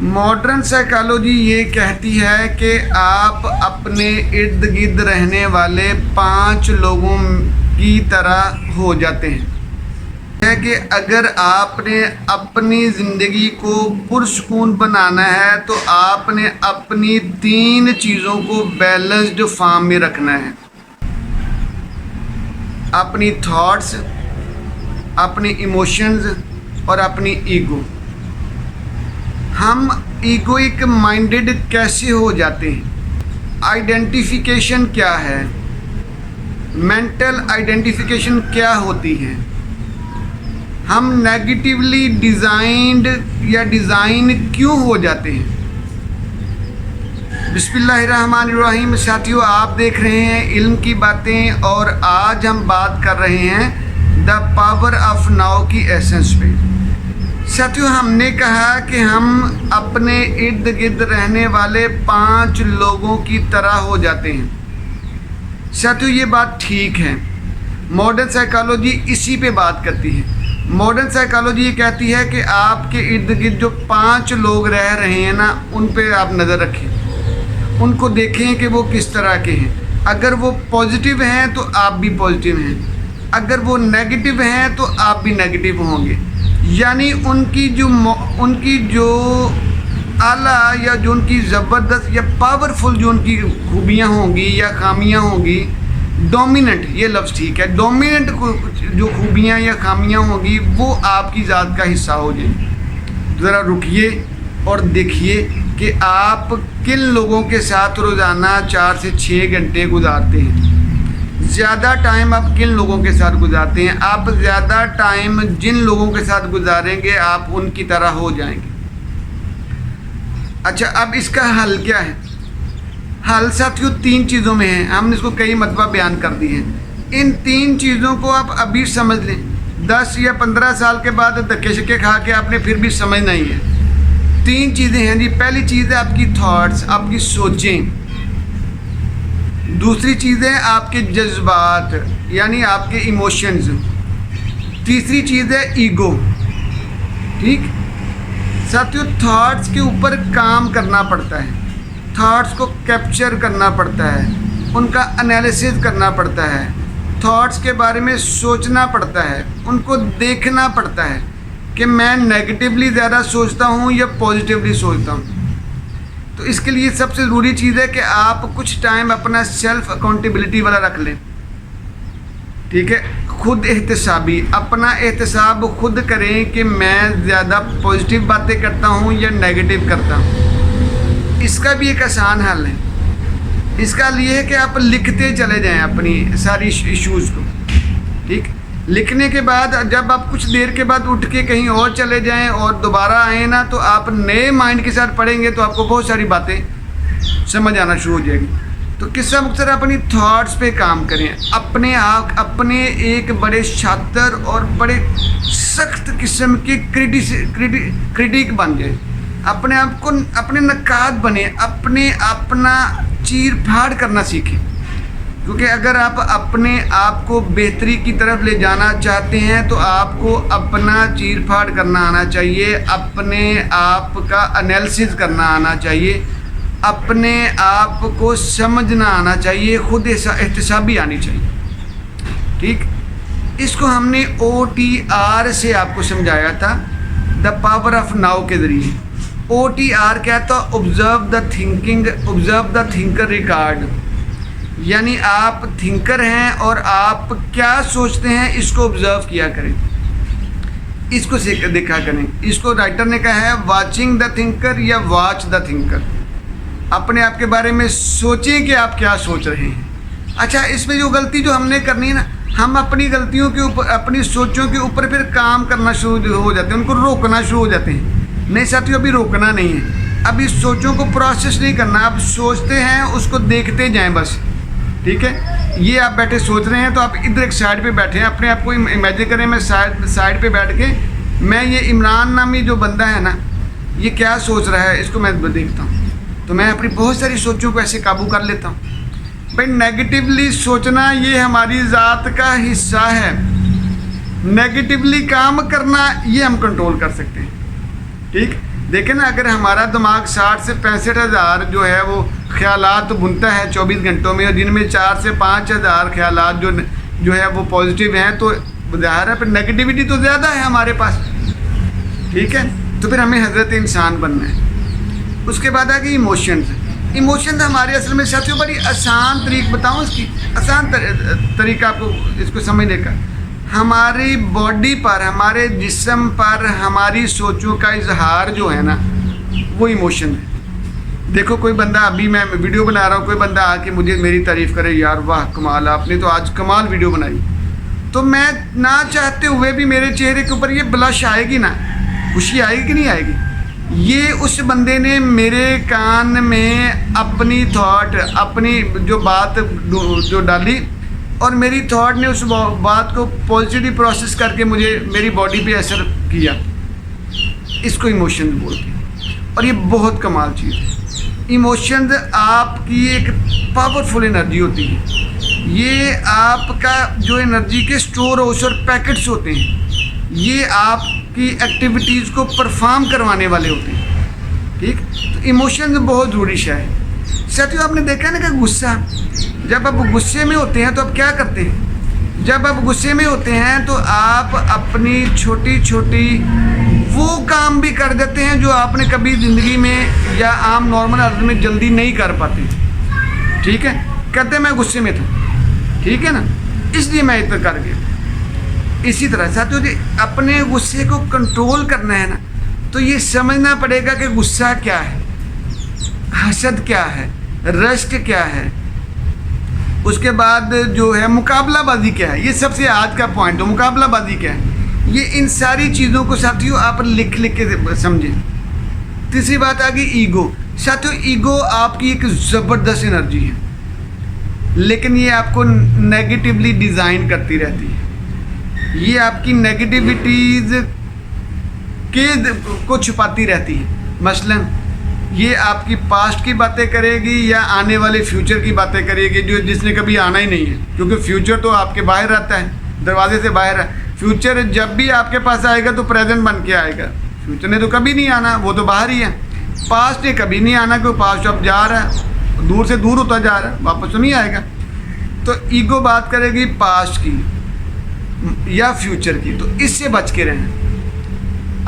Modern psychology ये कहती है कि आप अपने इर्द गिर्द रहने वाले 5 लोगों की तरह हो जाते हैं। है कि अगर आपने अपनी ज़िंदगी को पुरसुकून बनाना है तो आपने अपनी 3 चीज़ों को बैलेंस्ड फॉर्म में रखना है। अपनी थॉट्स, अपने इमोशंस और अपनी ईगो। हम ईगोइक माइंडेड कैसे हो जाते हैं? आइडेंटिफिकेशन क्या है? मेंटल आइडेंटिफिकेशन क्या होती है? हम नेगेटिवली डिज़ाइंड या डिज़ाइन क्यों हो जाते हैं? बिस्मिल्लाहिर्रहमानिर्रहीम। साथियों, आप देख रहे हैं इल्म की बातें और आज हम बात कर रहे हैं द पावर ऑफ नाउ की एसेंस पे। साथियों, हमने कहा कि हम अपने इर्द गिर्द रहने वाले 5 लोगों की तरह हो जाते हैं। साथियों, ये बात ठीक है। मॉडर्न साइकोलॉजी इसी पे बात करती है। मॉडर्न साइकोलॉजी ये कहती है कि आपके इर्द गिर्द जो 5 लोग रह रहे हैं ना, उन पे आप नज़र रखें, उनको देखें कि वो किस तरह के हैं। अगर वो पॉजिटिव हैं तो आप भी पॉजिटिव हैं, अगर वो नेगेटिव हैं तो आप भी नेगेटिव होंगे। यानी उनकी जो आला या जो उनकी ज़बरदस्त या पावरफुल जो उनकी खूबियाँ होंगी या खामियाँ होंगी, डोमिनेंट, ये लफ्ज़ ठीक है, डोमिनेंट जो खूबियाँ या खामियाँ होंगी वो आपकी ज़ात का हिस्सा हो जाए। ज़रा रुकिए और देखिए कि आप किन लोगों के साथ रोज़ाना 4 से 6 घंटे गुजारते हैं। ज़्यादा टाइम आप किन लोगों के साथ गुजारते हैं? आप ज़्यादा टाइम जिन लोगों के साथ गुजारेंगे आप उनकी तरह हो जाएंगे। अच्छा, अब इसका हल क्या है? हल साथियों 3 चीज़ों में है। हमने इसको कई मरतबा बयान कर दी है। इन 3 चीज़ों को आप अभी समझ लें। 10 या 15 साल के बाद धक्के शक्के खा के आपने फिर भी समझना ही है। 3 चीज़ें हैं जी। पहली चीज़ है आपकी थॉट्स, आपकी सोचें। दूसरी चीज़ है आपके जज्बात यानी आपके इमोशंस। तीसरी चीज़ है ईगो। ठीक साथियों, थॉट्स के ऊपर काम करना पड़ता है, थॉट्स को कैप्चर करना पड़ता है, उनका एनालिसिस करना पड़ता है, थॉट्स के बारे में सोचना पड़ता है, उनको देखना पड़ता है कि मैं नेगेटिवली ज़्यादा सोचता हूँ या पॉजिटिवली सोचता हूँ। तो इसके लिए सबसे ज़रूरी चीज़ है कि आप कुछ टाइम अपना सेल्फ अकाउंटेबिलिटी वाला रख लें। ठीक है, खुद एहतसाबी, अपना एहतसाब खुद करें कि मैं ज़्यादा पॉजिटिव बातें करता हूँ या नेगेटिव करता हूँ। इसका भी एक आसान हल है। इसका लिए है कि आप लिखते चले जाएं अपनी सारी इश्यूज़ को। ठीक, लिखने के बाद जब आप कुछ देर के बाद उठ के कहीं और चले जाएं और दोबारा आए ना, तो आप नए माइंड के साथ पढ़ेंगे तो आपको बहुत सारी बातें समझ आना शुरू हो जाएगी। तो किस्सा मुख्तर अपनी थॉट्स पे काम करें। अपने एक बड़े शातिर और बड़े सख्त किस्म के क्रिटिक बन जाए। अपने आप को अपने नकाद बने, अपना चीर फाड़ करना सीखें। क्योंकि अगर आप अपने आप को बेहतरी की तरफ ले जाना चाहते हैं तो आपको अपना चीर फाड़ करना आना चाहिए, अपने आप का एनालिसिस करना आना चाहिए, अपने आप को समझना आना चाहिए, खुद एहतसाबी आनी चाहिए। ठीक, इसको हमने OTR से आपको समझाया था, द पावर ऑफ नाउ के ज़रिए। OTR क्या था? Observe the thinking, observe the thinker record. यानी आप थिंकर हैं और आप क्या सोचते हैं इसको ऑब्जर्व किया करें, इसको देखा करें। इसको राइटर ने कहा है वाचिंग द थिंकर या वॉच द थिंकर। अपने आप के बारे में सोचें कि आप क्या सोच रहे हैं। अच्छा, इसमें जो गलती जो हमने करनी है ना, हम अपनी गलतियों के ऊपर, अपनी सोचों के ऊपर फिर काम करना शुरू हो जाते हैं, उनको रोकना शुरू हो जाते हैं। नहीं साथियों, अभी रोकना नहीं है, अभी सोचों को प्रोसेस नहीं करना। आप सोचते हैं उसको देखते जाएं बस। ठीक है, ये आप बैठे सोच रहे हैं तो आप इधर एक साइड पे बैठे हैं, अपने आप को इमेजिन करें मैं साइड पे बैठ के मैं ये इमरान नामी जो बंदा है ना, ये क्या सोच रहा है इसको मैं देखता हूँ, तो मैं अपनी बहुत सारी सोचों को ऐसे काबू कर लेता हूँ। भाई, नेगेटिवली सोचना ये हमारी ज़ात का हिस्सा है। नेगेटिवली काम करना ये हम कंट्रोल कर सकते हैं। ठीक, देखें ना, अगर हमारा दिमाग 60 से 65 हज़ार जो है वो ख्यालात बुनता है 24 घंटों में, और दिन में 4 से 5 हज़ार ख्यालात जो है वो पॉजिटिव हैं, तो ज़ाहिर है फिर नेगेटिविटी तो ज़्यादा है हमारे पास। ठीक है, तो फिर हमें हज़रत इंसान बनना है। उसके बाद आ गई इमोशंस। इमोशंस हमारे असल में साथियों बड़ी आसान तरीक बताऊँ इसकी, आसान तरीका आपको इसको समझने का। हमारी बॉडी पर, हमारे जिस्म पर हमारी सोचों का इजहार जो है ना, वो इमोशन है। देखो कोई बंदा, अभी मैं वीडियो बना रहा हूँ, कोई बंदा आके मुझे मेरी तारीफ़ करे, यार वाह कमाल, आपने तो आज कमाल वीडियो बनाई, तो मैं ना चाहते हुए भी मेरे चेहरे के ऊपर ये ब्लश आएगी ना, खुशी आएगी कि नहीं आएगी। ये उस बंदे ने मेरे कान में अपनी थॉट, अपनी जो बात जो डाली, और मेरी थॉट ने उस बात को पॉजिटिव प्रोसेस करके मुझे मेरी बॉडी पे असर किया। इसको इमोशन बोलते हैं, और ये बहुत कमाल चीज़ है। इमोशंस आपकी एक पावरफुल एनर्जी होती है। ये आपका जो एनर्जी के स्टोर हाउस और पैकेट्स होते हैं, ये आपकी एक्टिविटीज़ को परफॉर्म करवाने वाले होते हैं। ठीक, तो इमोशंस बहुत ज़रूरी है साथियों। आपने देखा है ना कि गुस्सा, जब आप गुस्से में होते हैं तो आप क्या करते हैं? जब आप गुस्से में होते हैं तो आप अपनी छोटी छोटी वो काम भी कर देते हैं जो आपने कभी ज़िंदगी में या आम नॉर्मल आदमी में जल्दी नहीं कर पाते। ठीक है, कहते मैं गुस्से में था, ठीक है ना, इसलिए मैं इतना कर गया। इसी तरह साथियों जी, अपने गुस्से को कंट्रोल करना है ना, तो ये समझना पड़ेगा कि गुस्सा क्या है, हसद क्या है, रश्क क्या है, उसके बाद जो है मुकाबलाबाजी क्या है। ये सबसे आज का पॉइंट है, मुकाबलाबाजी क्या है। ये इन सारी चीज़ों को साथियों आप लिख के समझें। तीसरी बात आ गई ईगो। साथियों ईगो आपकी एक ज़बरदस्त एनर्जी है, लेकिन ये आपको नेगेटिवली डिज़ाइन करती रहती है। ये आपकी नेगेटिविटीज़ को छुपाती रहती है। मसलन ये आपकी पास्ट की बातें करेगी या आने वाले फ्यूचर की बातें करेगी, जो जिसने कभी आना ही नहीं है, क्योंकि फ्यूचर तो आपके बाहर रहता है, दरवाजे से बाहर है। फ्यूचर जब भी आपके पास आएगा तो प्रेजेंट बन के आएगा। फ्यूचर ने तो कभी नहीं आना, वो तो बाहर ही है। पास्ट ने कभी नहीं आना, क्योंकि पास्ट अब जा रहा है, दूर से दूर होता जा रहा है, वापस तो नहीं आएगा। तो ईगो बात करेगी पास्ट की या फ्यूचर की, तो इससे बच के रहें।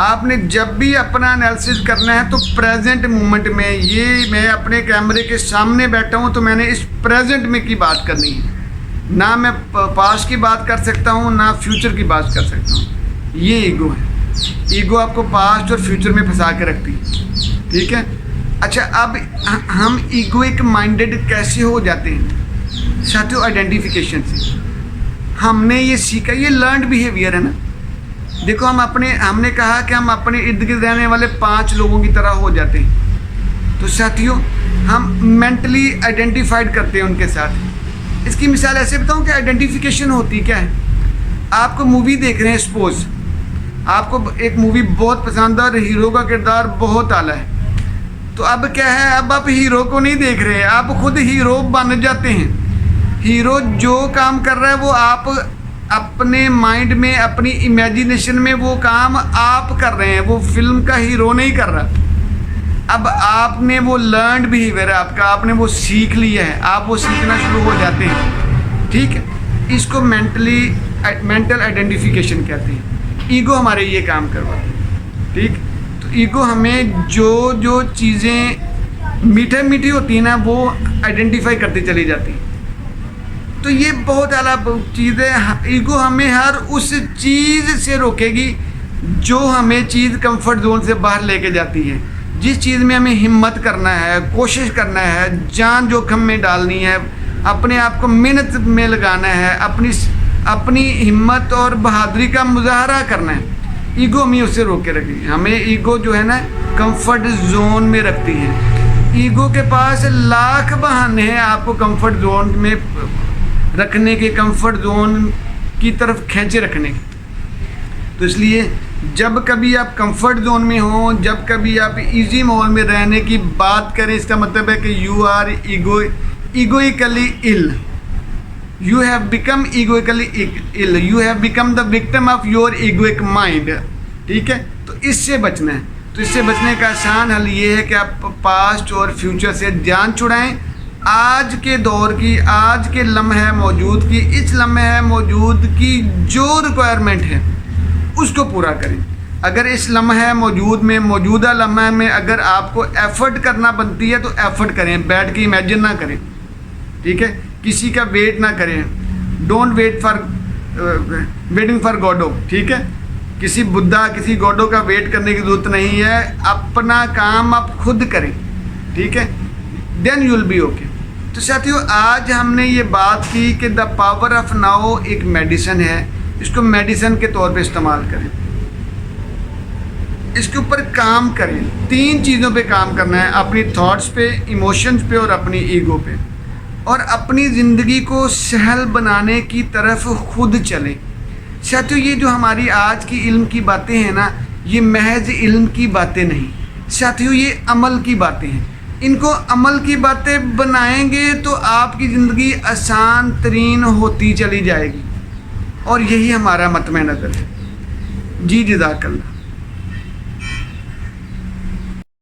आपने जब भी अपना एनालिसिस करना है तो प्रेजेंट मोमेंट में, ये मैं अपने कैमरे के सामने बैठा हूँ तो मैंने इस प्रेजेंट में की बात करनी है, ना मैं पास्ट की बात कर सकता हूँ ना फ्यूचर की बात कर सकता हूँ। ये ईगो है। ईगो आपको पास्ट और फ्यूचर में फंसा के रखती है। ठीक है, अच्छा अब हम ईगोइक माइंडेड कैसे हो जाते हैं साथियों? आइडेंटिफिकेशन से। हमने ये सीखा, ये लर्नड बिहेवियर है ना। देखो हमने कहा कि हम अपने इर्द गिर्द रहने वाले 5 लोगों की तरह हो जाते हैं। तो साथियों हम मेंटली आइडेंटिफाइड करते हैं उनके साथ। इसकी मिसाल ऐसे बताऊं कि आइडेंटिफिकेशन होती क्या है। आपको मूवी देख रहे हैं, सपोज आपको एक मूवी बहुत पसंद है और हीरो का किरदार बहुत आला है, तो अब क्या है, अब आप हीरो को नहीं देख रहे हैं, आप खुद हीरो बन जाते हैं। हीरो जो काम कर रहा है वो आप अपने माइंड में, अपनी इमेजिनेशन में वो काम आप कर रहे हैं, वो फिल्म का हीरो नहीं कर रहा। अब आपने वो लर्नड बिहेवियर है आपका, आपने वो सीख लिया है, आप वो सीखना शुरू हो जाते हैं। ठीक है, इसको मेंटल आइडेंटिफिकेशन कहते हैं। ईगो हमारे ये काम करवाती है। ठीक, तो ईगो हमें जो चीज़ें मीठी होती हैं ना, वो आइडेंटिफाई करती चली जाती है। तो ये बहुत आला चीज़ है। ईगो हमें हर उस चीज़ से रोकेगी जो हमें चीज़ कंफर्ट जोन से बाहर लेके जाती है। जिस चीज़ में हमें हिम्मत करना है, कोशिश करना है, जान जोखिम में डालनी है, अपने आप को मेहनत में लगाना है, अपनी हिम्मत और बहादुरी का मुजाहरा करना है, ईगो हमें उससे रोक के रखेगी। हमें ईगो जो है ना कंफर्ट जोन में रखती है। ईगो के पास लाख बहाने हैं आपको कंफर्ट जोन में रखने के, कंफर्ट जोन की तरफ खींचे रखने के। तो इसलिए जब कभी आप कंफर्ट जोन में हो, जब कभी आप इजी माहौल में रहने की बात करें, इसका मतलब है कि you are egoically ill, you have become egoically ill, you have become the victim of your egoic mind। ठीक है, तो इससे बचना है। तो इससे बचने का आसान हल ये है कि आप पास्ट और फ्यूचर से ध्यान छुड़ाएं। आज के दौर की, आज के लम्हे मौजूद की, इस लम्हे मौजूद की जो रिक्वायरमेंट है उसको पूरा करें। अगर इस लम्हे मौजूद में, मौजूदा लम्हे में अगर आपको एफर्ट करना बनती है तो एफर्ट करें, बैठ के इमेजिन ना करें, ठीक है। किसी का वेट ना करें, don't wait for waiting for Godot, ठीक है। किसी बुद्धा, किसी गॉडो का वेट करने की ज़रूरत नहीं है, अपना काम आप खुद करें, ठीक है, then you will be okay. तो साथियों, आज हमने ये बात की कि द पावर ऑफ नाउ एक मेडिसिन है, इसको मेडिसिन के तौर पे इस्तेमाल करें, इसके ऊपर काम करें। 3 चीज़ों पे काम करना है, अपनी थॉट्स पे, इमोशंस पे और अपनी ईगो पे, और अपनी ज़िंदगी को सहल बनाने की तरफ खुद चलें। साथियों, ये जो हमारी आज की इल्म की बातें हैं ना, ये महज इल्म की बातें नहीं साथियों, ये अमल की बातें हैं। इनको अमल की बातें बनाएंगे तो आपकी ज़िंदगी आसान तरीन होती चली जाएगी, और यही हमारा मतमे नज़र है। जी जज़ाकल्लाह।